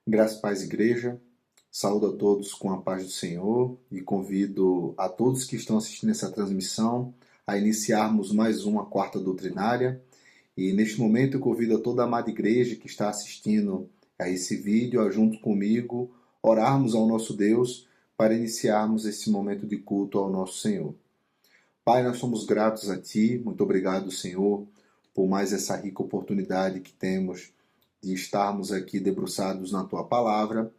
Graça e paz, igreja. Saúdo a todos com a paz do Senhor e convido a todos que estão assistindo essa transmissão a iniciarmos mais uma quarta doutrinária. E neste momento eu convido a toda a amada igreja que está assistindo a esse vídeo a junto comigo orarmos ao nosso Deus para iniciarmos esse momento de culto ao nosso Senhor. Pai, nós somos gratos a Ti. Muito obrigado, Senhor, por mais essa rica oportunidade que temos de estarmos aqui debruçados na Tua palavra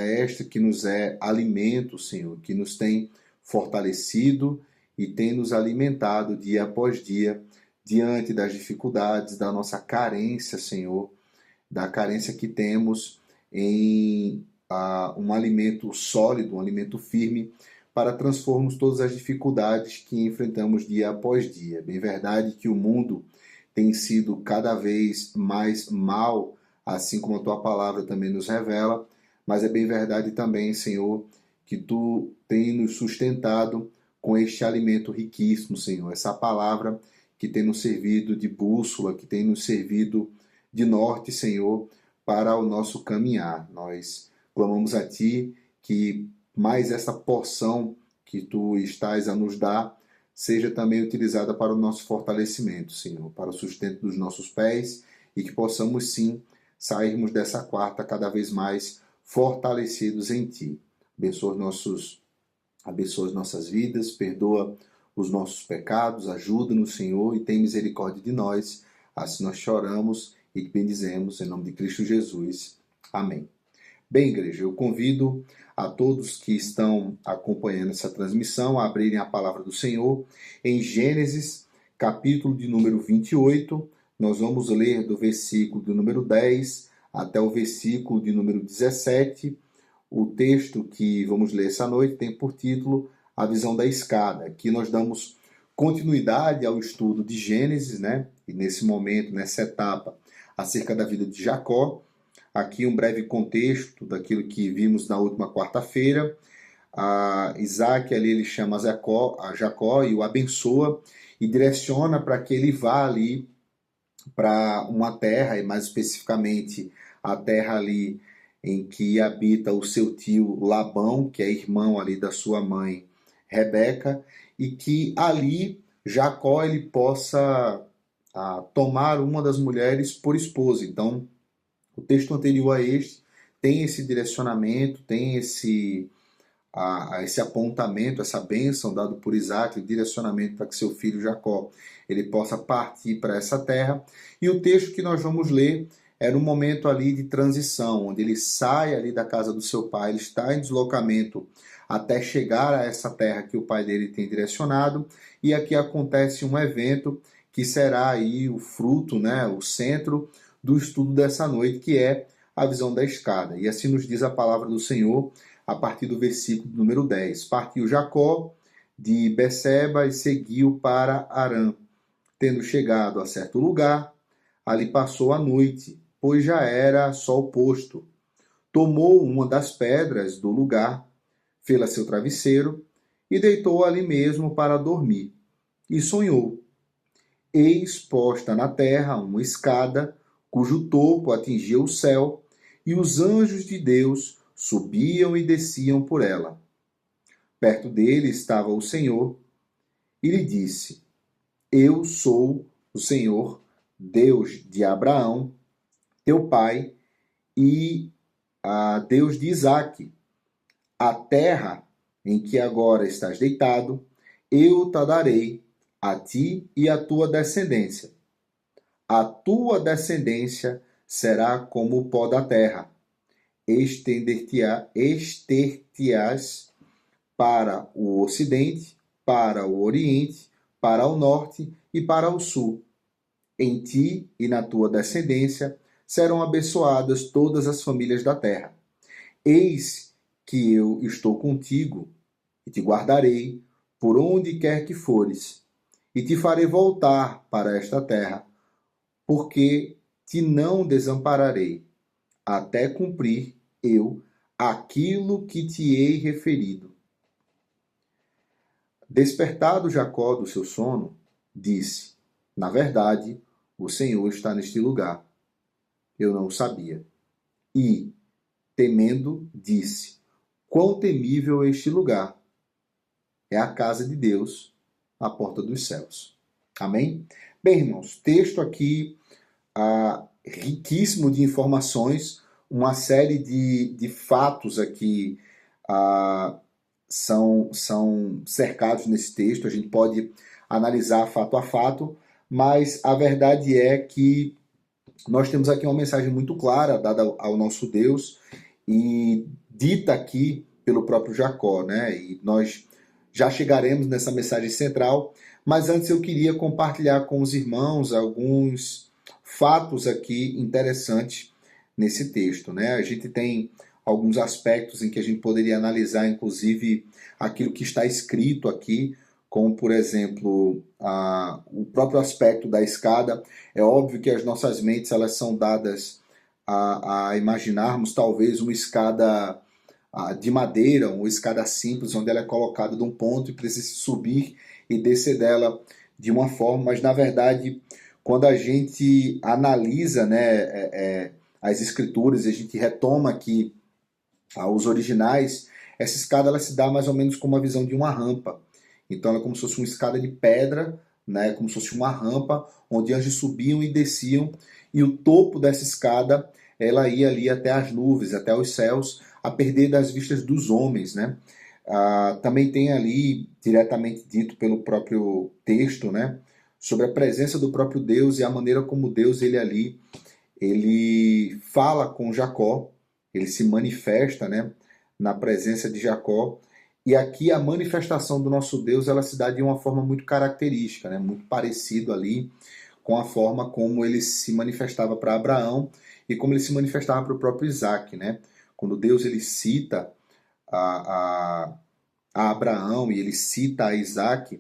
esta que nos é alimento, Senhor, que nos tem fortalecido e tem nos alimentado dia após dia, diante das dificuldades, da nossa carência, Senhor, da carência que temos em um alimento sólido, um alimento firme, para transformarmos todas as dificuldades que enfrentamos dia após dia. Bem verdade que o mundo tem sido cada vez mais mal, assim como a Tua palavra também nos revela, mas é bem verdade também, Senhor, que Tu tem nos sustentado com este alimento riquíssimo, Senhor, essa palavra que tem nos servido de bússola, que tem nos servido de norte, Senhor, para o nosso caminhar. Nós clamamos a Ti que mais essa porção que Tu estás a nos dar seja também utilizada para o nosso fortalecimento, Senhor, para o sustento dos nossos pés e que possamos sim sairmos dessa quarta cada vez mais fortalecidos em Ti. Abençoa as nossas vidas, perdoa os nossos pecados, ajuda-nos, Senhor, e tem misericórdia de nós. Assim nós choramos e te bendizemos em nome de Cristo Jesus. Amém. Bem, igreja, eu convido a todos que estão acompanhando essa transmissão a abrirem a palavra do Senhor em Gênesis, capítulo de número 28. Nós vamos ler do versículo de número 10 até o versículo de número 17. O texto que vamos ler essa noite tem por título A Visão da Escada. Aqui nós damos continuidade ao estudo de Gênesis, né? E nesse momento, nessa etapa, acerca da vida de Jacó. Aqui um breve contexto daquilo que vimos na última quarta-feira. Isaac ali ele chama a Jacó e o abençoa e direciona para que ele vá ali para uma terra, e mais especificamente a terra ali em que habita o seu tio Labão, que é irmão ali da sua mãe Rebeca, e que ali Jacó ele possa tomar uma das mulheres por esposa. Então, o texto anterior a este tem esse direcionamento, tem esse apontamento, essa bênção dado por Isaac, o direcionamento para que seu filho Jacó ele possa partir para essa terra. E o texto que nós vamos ler era um momento ali de transição, onde ele sai ali da casa do seu pai, ele está em deslocamento até chegar a essa terra que o pai dele tem direcionado, e aqui acontece um evento que será aí o fruto, né, o centro do estudo dessa noite, que é a visão da escada. E assim nos diz a palavra do Senhor, a partir do versículo número 10. Partiu Jacó de Beceba e seguiu para Harã. Tendo chegado a certo lugar, ali passou a noite, pois já era sol posto. Tomou uma das pedras do lugar, fê-la seu travesseiro e deitou ali mesmo para dormir. E sonhou. Eis posta na terra uma escada, cujo topo atingia o céu, e os anjos de Deus subiam e desciam por ela. Perto dele estava o Senhor, e lhe disse: Eu sou o Senhor, Deus de Abraão, teu pai, e Deus de Isaque. A terra em que agora estás deitado, eu te darei a ti e à tua descendência. A tua descendência será como o pó da terra. Estender-te-ás para o ocidente, para o oriente, para o norte e para o sul. Em ti e na tua descendência serão abençoadas todas as famílias da terra. Eis que eu estou contigo e te guardarei por onde quer que fores, e te farei voltar para esta terra, porque te não desampararei, até cumprir eu aquilo que te hei referido. Despertado Jacó do seu sono, disse: Na verdade, o Senhor está neste lugar. Eu não o sabia. E, temendo, disse: Quão temível é este lugar! É a casa de Deus, a porta dos céus. Amém? Bem, irmãos, texto aqui riquíssimo de informações, uma série de fatos aqui são cercados nesse texto. A gente pode analisar fato a fato, mas a verdade é que nós temos aqui uma mensagem muito clara dada ao nosso Deus e dita aqui pelo próprio Jacó, né? E nós já chegaremos nessa mensagem central, mas antes eu queria compartilhar com os irmãos alguns fatos aqui interessantes nesse texto, né? A gente tem alguns aspectos em que a gente poderia analisar, inclusive, aquilo que está escrito aqui, como, por exemplo, o próprio aspecto da escada. É óbvio que as nossas mentes elas são dadas a imaginarmos talvez uma escada de madeira, uma escada simples, onde ela é colocada de um ponto e precisa subir e descer dela de uma forma, mas na verdade, quando a gente analisa, né, as escrituras, a gente retoma aqui os originais, essa escada ela se dá mais ou menos com uma visão de uma rampa. Então ela é como se fosse uma escada de pedra, né, como se fosse uma rampa, onde anjos subiam e desciam, e o topo dessa escada ela ia ali até as nuvens, até os céus, a perder das vistas dos homens, né? Também tem ali, diretamente dito pelo próprio texto, né, sobre a presença do próprio Deus e a maneira como Deus ele fala com Jacó, ele se manifesta, né, na presença de Jacó. E aqui a manifestação do nosso Deus ela se dá de uma forma muito característica, né, muito parecido ali com a forma como ele se manifestava para Abraão e como ele se manifestava para o próprio Isaac, né? Quando Deus ele cita a Abraão e ele cita a Isaac,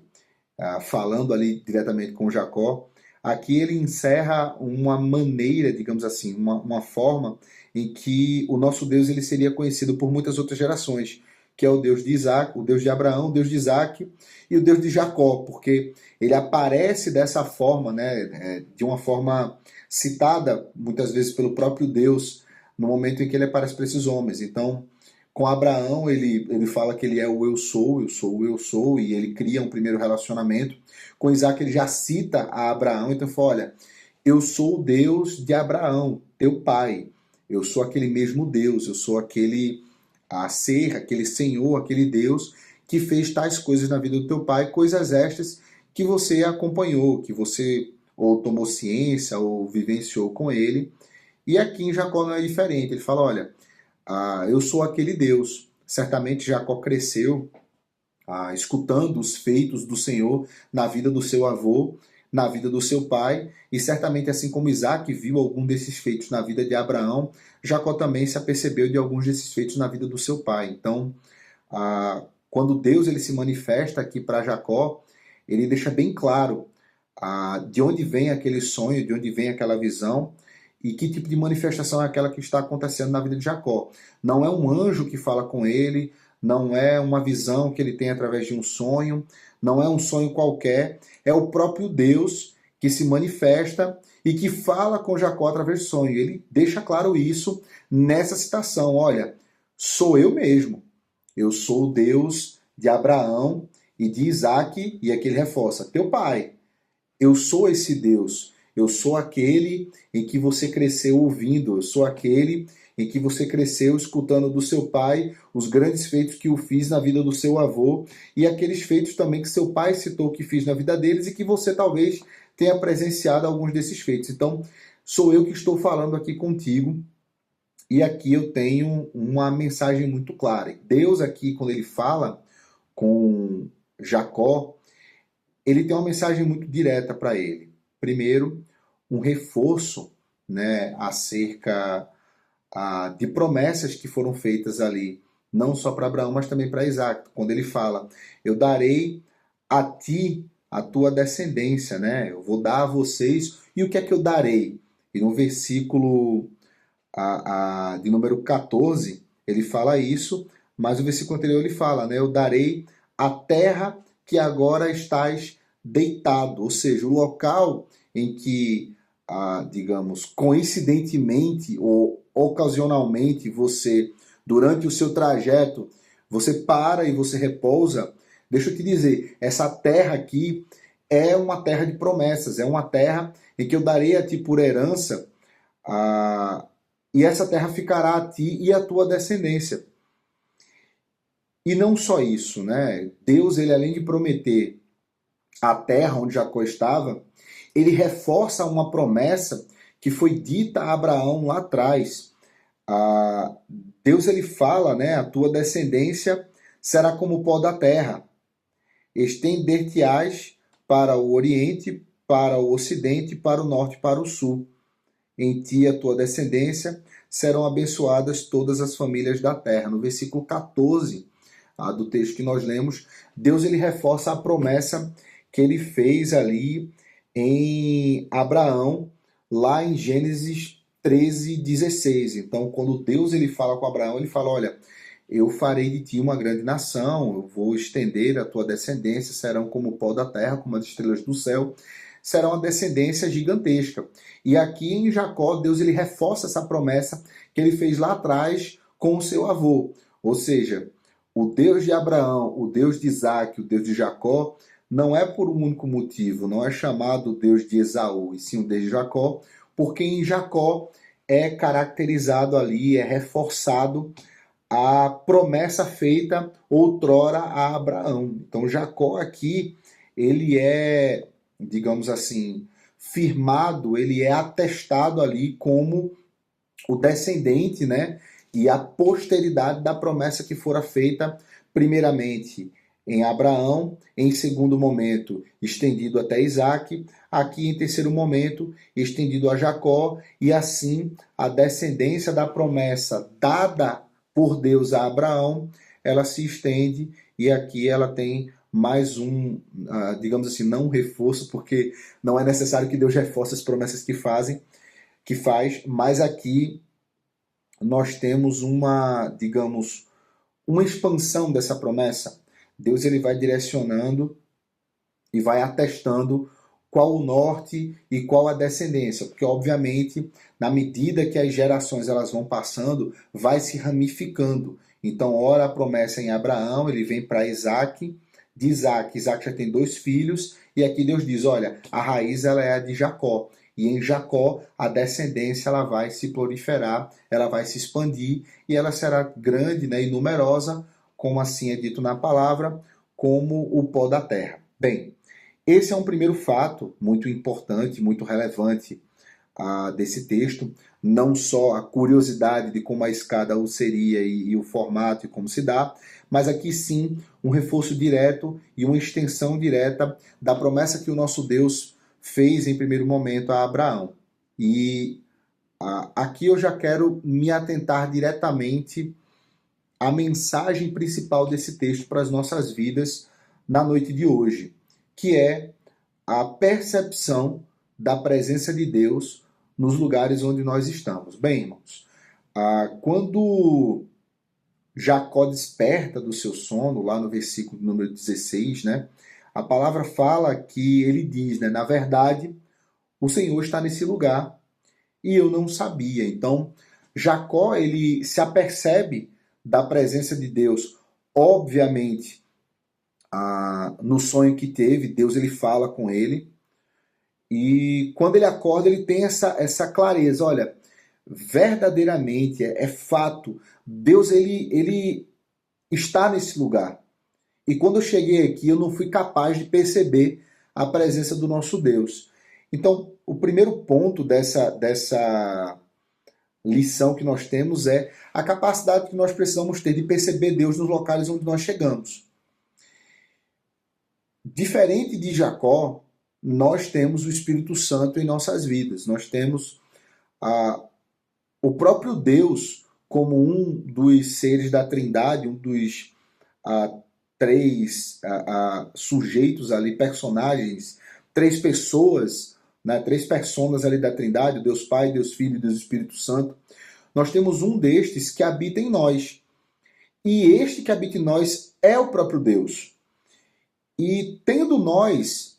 falando ali diretamente com Jacó, aqui ele encerra uma maneira, digamos assim, uma forma em que o nosso Deus ele seria conhecido por muitas outras gerações, que é o Deus de Isaac, o Deus de Abraão, o Deus de Isaac e o Deus de Jacó, porque ele aparece dessa forma, né, de uma forma citada muitas vezes pelo próprio Deus no momento em que ele aparece para esses homens. Então, com Abraão, ele fala que ele é o eu sou, eu sou, e ele cria um primeiro relacionamento. Com Isaac, ele já cita a Abraão, então fala, olha, eu sou o Deus de Abraão, teu pai. Eu sou aquele mesmo Deus, eu sou aquele ser, aquele Senhor, aquele Deus que fez tais coisas na vida do teu pai, coisas estas que você acompanhou, que você ou tomou ciência ou vivenciou com ele. E aqui em Jacó não é diferente. Ele fala, olha, eu sou aquele Deus. Certamente Jacó cresceu escutando os feitos do Senhor na vida do seu avô, na vida do seu pai, e certamente assim como Isaac viu algum desses feitos na vida de Abraão, Jacó também se apercebeu de alguns desses feitos na vida do seu pai. Então, quando Deus ele se manifesta aqui para Jacó, ele deixa bem claro de onde vem aquele sonho, de onde vem aquela visão, e que tipo de manifestação é aquela que está acontecendo na vida de Jacó. Não é um anjo que fala com ele, não é uma visão que ele tem através de um sonho, não é um sonho qualquer, é o próprio Deus que se manifesta e que fala com Jacó através do sonho. Ele deixa claro isso nessa citação, olha, sou eu mesmo, eu sou o Deus de Abraão e de Isaac, e aqui ele reforça, teu pai, eu sou esse Deus. Eu sou aquele em que você cresceu ouvindo, eu sou aquele em que você cresceu escutando do seu pai os grandes feitos que eu fiz na vida do seu avô e aqueles feitos também que seu pai citou que fiz na vida deles e que você talvez tenha presenciado alguns desses feitos. Então, sou eu que estou falando aqui contigo e aqui eu tenho uma mensagem muito clara. Deus aqui, quando ele fala com Jacó, ele tem uma mensagem muito direta para ele. Primeiro, um reforço, né, acerca de promessas que foram feitas ali, não só para Abraão, mas também para Isaac. Quando ele fala, eu darei a ti a tua descendência, né? Eu vou dar a vocês. E o que é que eu darei? E no versículo de número 14, ele fala isso, mas o versículo anterior ele fala, né? Eu darei a terra que agora estás deitado. Ou seja, o local em que, digamos, coincidentemente ou ocasionalmente você, durante o seu trajeto, você para e você repousa. Deixa eu te dizer, essa terra aqui é uma terra de promessas, é uma terra em que eu darei a ti por herança, e essa terra ficará a ti e a tua descendência. E não só isso, né? Deus, ele além de prometer a terra onde Jacó estava, ele reforça uma promessa que foi dita a Abraão lá atrás. Deus, ele fala, né? A tua descendência será como o pó da terra. Estender-te-ás para o oriente, para o ocidente, para o norte e para o sul. Em ti e a tua descendência serão abençoadas todas as famílias da terra. No versículo 14 do texto que nós lemos, Deus, ele reforça a promessa que ele fez ali em Abraão, lá em Gênesis 13:16. Então, quando Deus, ele fala com Abraão, ele fala, olha, eu farei de ti uma grande nação, eu vou estender a tua descendência, serão como o pó da terra, como as estrelas do céu, será uma descendência gigantesca. E aqui em Jacó, Deus, ele reforça essa promessa que ele fez lá atrás com o seu avô. Ou seja, o Deus de Abraão, o Deus de Isaac, o Deus de Jacó, não é por um único motivo, não é chamado o Deus de Esaú, e sim o Deus de Jacó, porque em Jacó é caracterizado ali, é reforçado a promessa feita outrora a Abraão. Então Jacó aqui, ele é, digamos assim, firmado, ele é atestado ali como o descendente, né? E a posteridade da promessa que fora feita, primeiramente em Abraão, em segundo momento estendido até Isaac, aqui em terceiro momento estendido a Jacó, e assim a descendência da promessa dada por Deus a Abraão, ela se estende, e aqui ela tem mais um, digamos assim, não um reforço, porque não é necessário que Deus reforce as promessas que faz, mas aqui nós temos uma, digamos, uma expansão dessa promessa. Deus, ele vai direcionando e vai atestando qual o norte e qual a descendência, porque obviamente na medida que as gerações elas vão passando, vai se ramificando. Então, ora a promessa em Abraão, ele vem para Isaac, de Isaac já tem 2 filhos, e aqui Deus diz, olha, a raiz ela é a de Jacó, e em Jacó a descendência ela vai se proliferar, ela vai se expandir, e ela será grande, né, e numerosa, como assim é dito na palavra, como o pó da terra. Bem, esse é um primeiro fato muito importante, muito relevante desse texto, não só a curiosidade de como a escada seria e o formato e como se dá, mas aqui sim um reforço direto e uma extensão direta da promessa que o nosso Deus fez em primeiro momento a Abraão. E aqui eu já quero me atentar diretamente à mensagem principal desse texto para as nossas vidas na noite de hoje, que é a percepção da presença de Deus nos lugares onde nós estamos. Bem, irmãos, quando Jacó desperta do seu sono, lá no versículo número 16, né, a palavra fala que ele diz, né, na verdade, o Senhor está nesse lugar e eu não sabia. Então, Jacó, ele se apercebe da presença de Deus, obviamente, no sonho que teve, Deus ele fala com ele, e quando ele acorda ele tem essa clareza, olha, verdadeiramente, é fato, Deus ele está nesse lugar. E quando eu cheguei aqui eu não fui capaz de perceber a presença do nosso Deus. Então, o primeiro ponto dessa lição que nós temos é a capacidade que nós precisamos ter de perceber Deus nos locais onde nós chegamos. Diferente de Jacó, nós temos o Espírito Santo em nossas vidas. Nós temos o próprio Deus como um dos seres da Trindade, um dos 3 sujeitos ali, personagens, 3 pessoas, né, 3 personas ali da Trindade, Deus Pai, Deus Filho e Deus Espírito Santo. Nós temos um destes que habita em nós. E este que habita em nós é o próprio Deus. E tendo nós,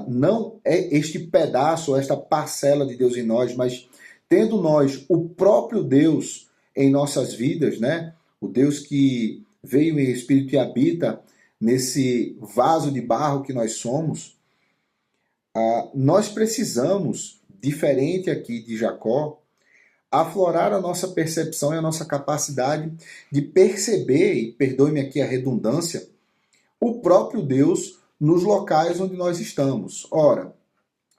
não é este pedaço, esta parcela de Deus em nós, mas tendo nós o próprio Deus em nossas vidas, né? O Deus que veio em espírito e habita nesse vaso de barro que nós somos, nós precisamos, diferente aqui de Jacó, aflorar a nossa percepção e a nossa capacidade de perceber, e perdoe-me aqui a redundância, o próprio Deus nos locais onde nós estamos. Ora,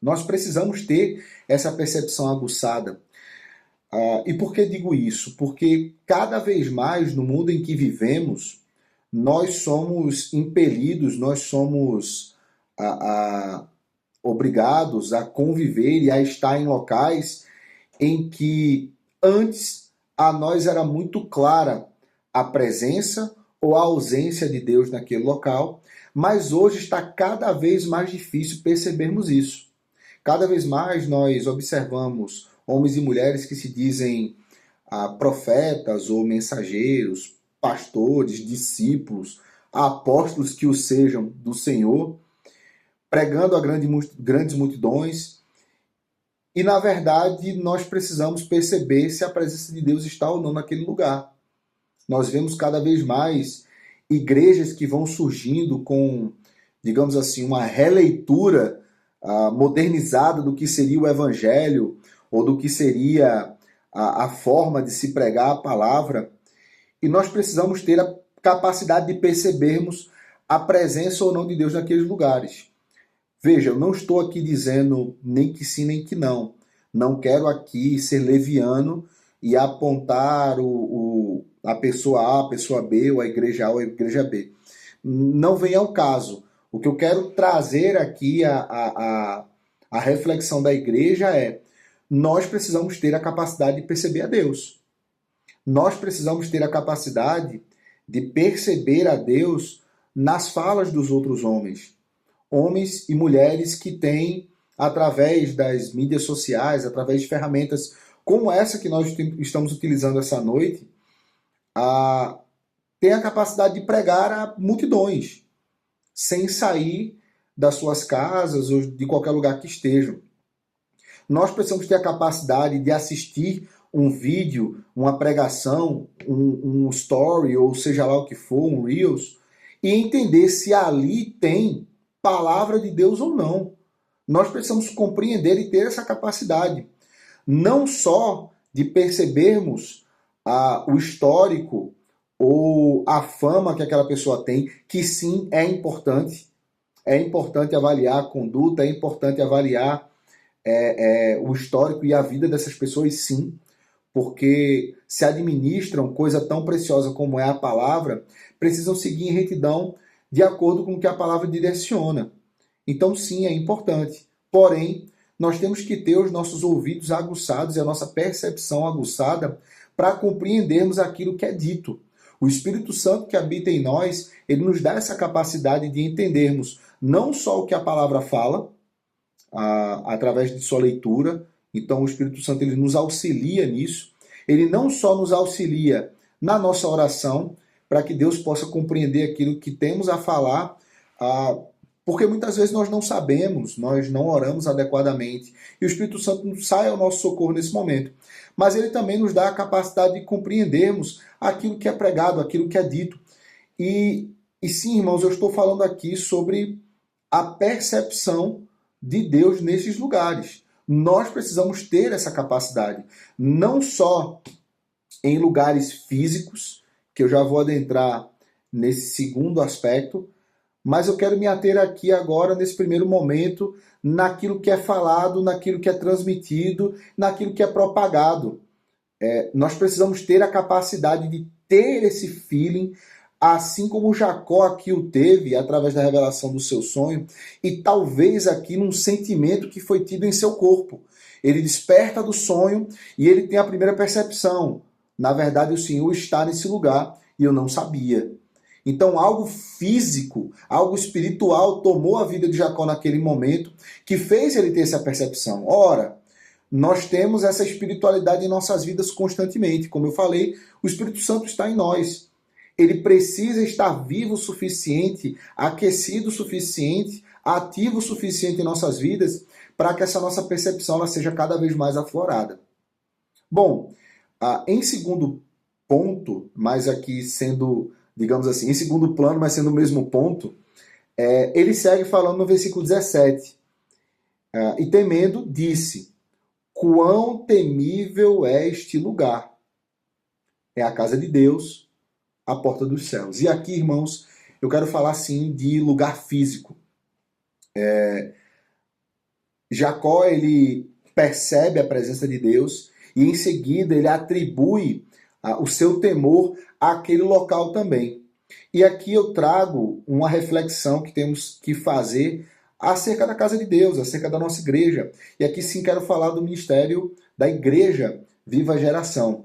nós precisamos ter essa percepção aguçada. E por que digo isso? Porque cada vez mais no mundo em que vivemos, nós somos impelidos, nós somos obrigados a conviver e a estar em locais em que antes a nós era muito clara a presença ou a ausência de Deus naquele local, mas hoje está cada vez mais difícil percebermos isso. Cada vez mais nós observamos homens e mulheres que se dizem profetas ou mensageiros, pastores, discípulos, apóstolos que o sejam do Senhor, pregando a grandes multidões. E, na verdade, nós precisamos perceber se a presença de Deus está ou não naquele lugar. Nós vemos cada vez mais igrejas que vão surgindo com, digamos assim, uma releitura modernizada do que seria o evangelho ou do que seria a forma de se pregar a palavra. E nós precisamos ter a capacidade de percebermos a presença ou não de Deus naqueles lugares. Veja, eu não estou aqui dizendo nem que sim, nem que não. Não quero aqui ser leviano e apontar a pessoa A, a pessoa B, ou a igreja A ou a igreja B. Não vem ao caso. O que eu quero trazer aqui, a reflexão da igreja é: nós precisamos ter a capacidade de perceber a Deus. Nós precisamos ter a capacidade de perceber a Deus nas falas dos outros homens. Homens e mulheres que têm, através das mídias sociais, através de ferramentas como essa que nós estamos utilizando essa noite, tem a capacidade de pregar a multidões, sem sair das suas casas ou de qualquer lugar que estejam. Nós precisamos ter a capacidade de assistir um vídeo, uma pregação, um story, ou seja lá o que for, um Reels, e entender se ali tem palavra de Deus ou não. Nós precisamos compreender e ter essa capacidade, não só de percebermos o histórico ou a fama que aquela pessoa tem, que sim, é importante avaliar a conduta, é importante avaliar o histórico e a vida dessas pessoas, sim, porque se administram coisa tão preciosa como é a palavra, precisam seguir em retidão de acordo com o que a palavra direciona. Então, sim, é importante. Porém, nós temos que ter os nossos ouvidos aguçados e a nossa percepção aguçada para compreendermos aquilo que é dito. O Espírito Santo que habita em nós, ele nos dá essa capacidade de entendermos não só o que a palavra fala, através de sua leitura. Então, o Espírito Santo ele nos auxilia nisso. Ele não só nos auxilia na nossa oração, para que Deus possa compreender aquilo que temos a falar, porque muitas vezes nós não sabemos, nós não oramos adequadamente, e o Espírito Santo sai ao nosso socorro nesse momento. Mas ele também nos dá a capacidade de compreendermos aquilo que é pregado, aquilo que é dito. E sim, irmãos, eu estou falando aqui sobre a percepção de Deus nesses lugares. Nós precisamos ter essa capacidade, não só em lugares físicos, que eu já vou adentrar nesse segundo aspecto, mas eu quero me ater aqui agora, nesse primeiro momento, naquilo que é falado, naquilo que é transmitido, naquilo que é propagado. Nós precisamos ter a capacidade de ter esse feeling, assim como Jacó aqui o teve, através da revelação do seu sonho, e talvez aqui num sentimento que foi tido em seu corpo. Ele desperta do sonho e ele tem a primeira percepção. Na verdade, o Senhor está nesse lugar e eu não sabia. Então, algo físico, algo espiritual tomou a vida de Jacó naquele momento, que fez ele ter essa percepção. Ora, nós temos essa espiritualidade em nossas vidas constantemente. Como eu falei, o Espírito Santo está em nós. ele precisa estar vivo o suficiente, aquecido o suficiente, ativo o suficiente em nossas vidas para que essa nossa percepção ela seja cada vez mais aflorada. Bom, em segundo ponto, mas aqui sendo, digamos assim, em segundo plano, mas sendo o mesmo ponto, ele segue falando no versículo 17. E temendo, disse: quão temível é este lugar! É a casa de Deus, a porta dos céus. E aqui, irmãos, eu quero falar sim de lugar físico. Jacó, ele percebe a presença de Deus e em seguida ele atribui o seu temor àquele local também. E aqui eu trago uma reflexão que temos que fazer acerca da casa de Deus, acerca da nossa igreja. E aqui sim quero falar do ministério da igreja Viva a Geração.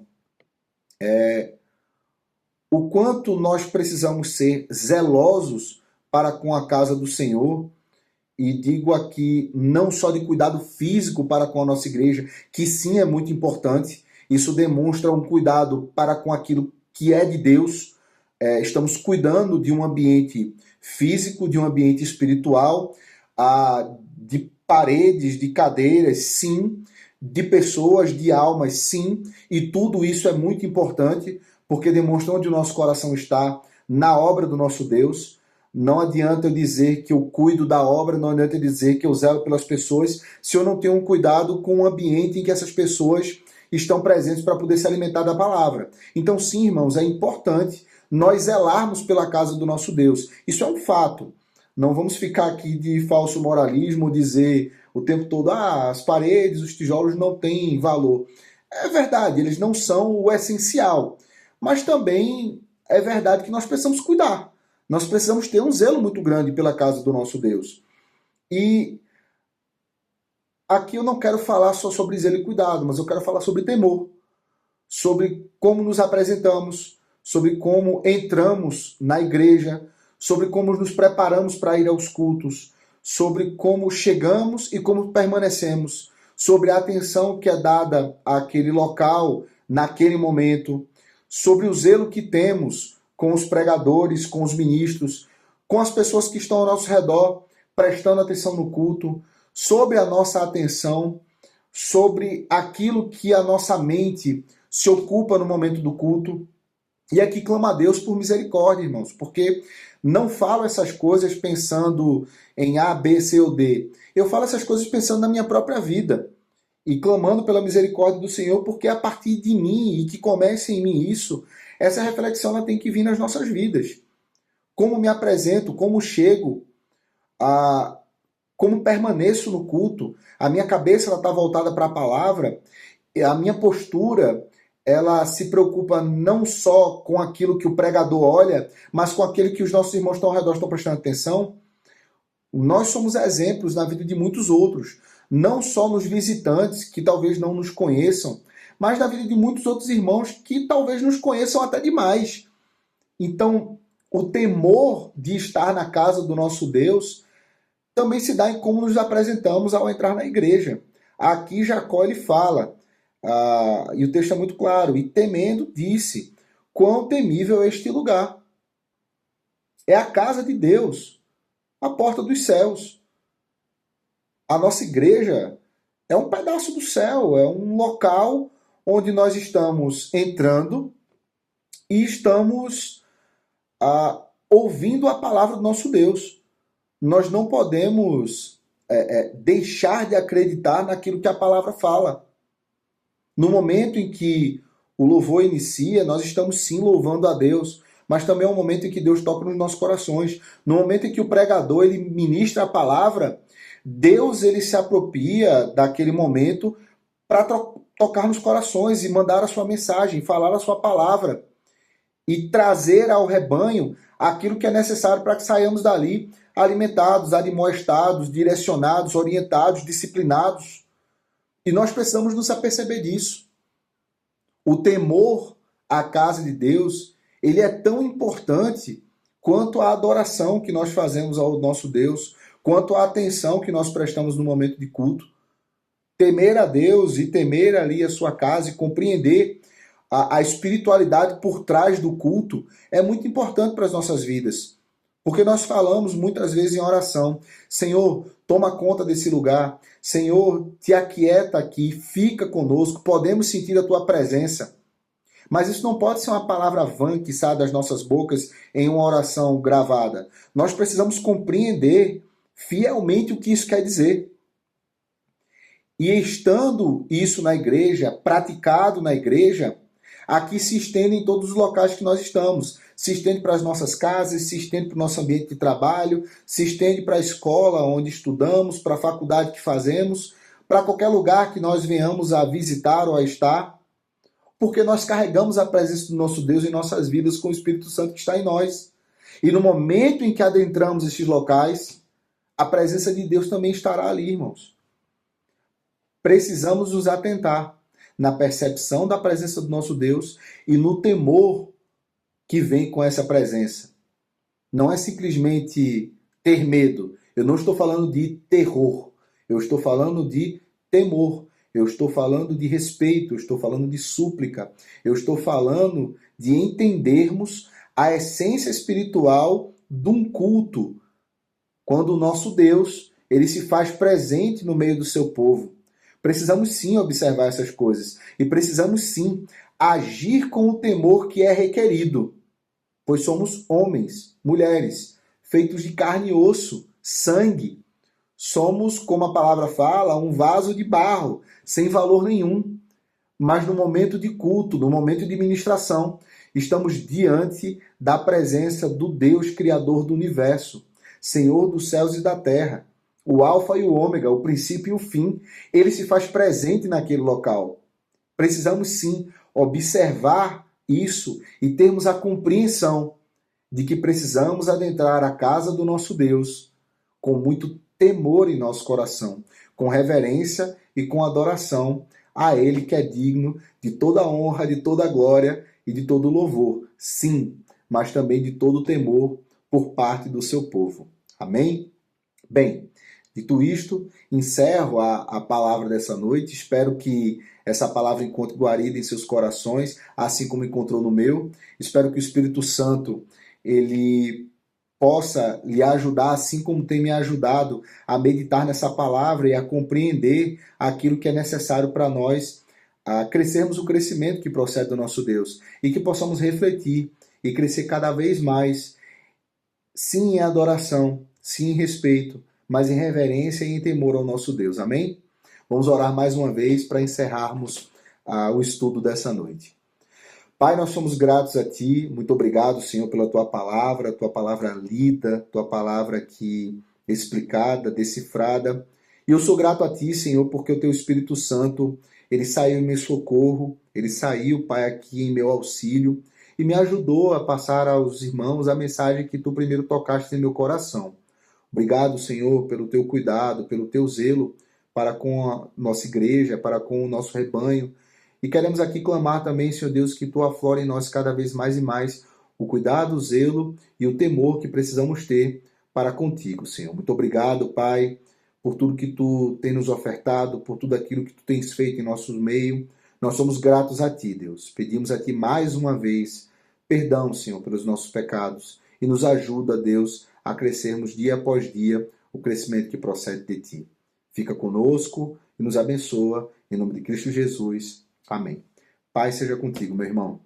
O quanto nós precisamos ser zelosos para com a casa do Senhor, e digo aqui não só de cuidado físico para com a nossa igreja, que sim é muito importante, isso demonstra um cuidado para com aquilo que é de Deus. Estamos cuidando de um ambiente físico, de um ambiente espiritual, de paredes, de cadeiras, sim, de pessoas, de almas, sim, e tudo isso é muito importante, porque demonstra onde o nosso coração está na obra do nosso Deus. Não adianta eu dizer que eu cuido da obra, não adianta eu dizer que eu zelo pelas pessoas, se eu não tenho um cuidado com o ambiente em que essas pessoas estão presentes para poder se alimentar da palavra. Então sim, irmãos, é importante nós zelarmos pela casa do nosso Deus. Isso é um fato. Não vamos ficar aqui de falso moralismo, dizer o tempo todo, as paredes, os tijolos não têm valor. É verdade, eles não são o essencial. Mas também é verdade que nós precisamos cuidar. Nós precisamos ter um zelo muito grande pela casa do nosso Deus. E aqui eu não quero falar só sobre zelo e cuidado, mas eu quero falar sobre temor, sobre como nos apresentamos, sobre como entramos na igreja, sobre como nos preparamos para ir aos cultos, sobre como chegamos e como permanecemos, sobre a atenção que é dada àquele local, naquele momento, sobre o zelo que temos com os pregadores, com os ministros, com as pessoas que estão ao nosso redor, prestando atenção no culto, sobre a nossa atenção, sobre aquilo que a nossa mente se ocupa no momento do culto. E aqui clama a Deus por misericórdia, irmãos, porque não falo essas coisas pensando em A, B, C ou D. Eu falo essas coisas pensando na minha própria vida e clamando pela misericórdia do Senhor, porque a partir de mim e que comece em mim isso, essa reflexão ela tem que vir nas nossas vidas. Como me apresento, como chego, como permaneço no culto, a minha cabeça está voltada para a palavra, a minha postura ela se preocupa não só com aquilo que o pregador olha, mas com aquilo que os nossos irmãos estão ao redor estão prestando atenção. Nós somos exemplos na vida de muitos outros, não só nos visitantes que talvez não nos conheçam, mas na vida de muitos outros irmãos que talvez nos conheçam até demais. Então, o temor de estar na casa do nosso Deus também se dá em como nos apresentamos ao entrar na igreja. Aqui Jacó ele fala, e o texto é muito claro, e temendo disse, quão temível é este lugar. É a casa de Deus, a porta dos céus. A nossa igreja é um pedaço do céu, é um local onde nós estamos entrando e estamos ouvindo a palavra do nosso Deus. Nós não podemos deixar de acreditar naquilo que a palavra fala. No momento em que o louvor inicia, nós estamos sim louvando a Deus, mas também é um momento em que Deus toca nos nossos corações. No momento em que o pregador ele ministra a palavra, Deus ele se apropria daquele momento para tocar nos corações e mandar a sua mensagem, falar a sua palavra e trazer ao rebanho aquilo que é necessário para que saiamos dali alimentados, admoestados, direcionados, orientados, disciplinados. E nós precisamos nos aperceber disso. O temor à casa de Deus, ele é tão importante quanto a adoração que nós fazemos ao nosso Deus, quanto a atenção que nós prestamos no momento de culto. Temer a Deus e temer ali a sua casa e compreender a espiritualidade por trás do culto é muito importante para as nossas vidas. Porque nós falamos muitas vezes em oração: Senhor, toma conta desse lugar. Senhor, te aquieta aqui, fica conosco, podemos sentir a tua presença. Mas isso não pode ser uma palavra vã que sai das nossas bocas em uma oração gravada. Nós precisamos compreender fielmente o que isso quer dizer. E estando isso na igreja, praticado na igreja, aqui se estende em todos os locais que nós estamos. Se estende para as nossas casas, se estende para o nosso ambiente de trabalho, se estende para a escola onde estudamos, para a faculdade que fazemos, para qualquer lugar que nós venhamos a visitar ou a estar, porque nós carregamos a presença do nosso Deus em nossas vidas com o Espírito Santo que está em nós. E no momento em que adentramos esses locais, a presença de Deus também estará ali, irmãos. Precisamos nos atentar na percepção da presença do nosso Deus e no temor que vem com essa presença. Não é simplesmente ter medo. Eu não estou falando de terror. Eu estou falando de temor. Eu estou falando de respeito. Eu estou falando de súplica. Eu estou falando de entendermos a essência espiritual de um culto. Quando o nosso Deus, ele se faz presente no meio do seu povo. Precisamos sim observar essas coisas. E precisamos sim agir com o temor que é requerido. Pois somos homens, mulheres, feitos de carne e osso, sangue. Somos, como a palavra fala, um vaso de barro, sem valor nenhum. Mas no momento de culto, no momento de ministração, estamos diante da presença do Deus Criador do universo, Senhor dos céus e da terra, o Alfa e o Ômega, o princípio e o fim. Ele se faz presente naquele local. Precisamos sim observar isso e termos a compreensão de que precisamos adentrar a casa do nosso Deus com muito temor em nosso coração, com reverência e com adoração a Ele que é digno de toda honra, de toda glória e de todo louvor. Sim, mas também de todo temor por parte do seu povo. Amém? Bem, dito isto, encerro a palavra dessa noite. Espero que essa palavra encontre guarida em seus corações, assim como encontrou no meu. Espero que o Espírito Santo ele possa lhe ajudar, assim como tem me ajudado, a meditar nessa palavra e a compreender aquilo que é necessário para nós a crescermos o crescimento que procede do nosso Deus e que possamos refletir e crescer cada vez mais, sim em adoração, sim em respeito, mas em reverência e em temor ao nosso Deus. Amém? Vamos orar mais uma vez para encerrarmos o estudo dessa noite. Pai, nós somos gratos a Ti. Muito obrigado, Senhor, pela Tua palavra lida, Tua palavra aqui explicada, decifrada. E eu sou grato a Ti, Senhor, porque o Teu Espírito Santo, Ele saiu em meu socorro, Ele saiu, Pai, aqui em meu auxílio e me ajudou a passar aos irmãos a mensagem que Tu primeiro tocaste em meu coração. Obrigado, Senhor, pelo Teu cuidado, pelo Teu zelo para com a nossa igreja, para com o nosso rebanho. E queremos aqui clamar também, Senhor Deus, que Tu aflore em nós cada vez mais e mais o cuidado, o zelo e o temor que precisamos ter para contigo, Senhor. Muito obrigado, Pai, por tudo que Tu tem nos ofertado, por tudo aquilo que Tu tens feito em nosso meio. Nós somos gratos a Ti, Deus. Pedimos a Ti mais uma vez perdão, Senhor, pelos nossos pecados e nos ajuda, Deus, a crescermos dia após dia o crescimento que procede de Ti. Fica conosco e nos abençoa. Em nome de Cristo Jesus. Amém. Paz seja contigo, meu irmão.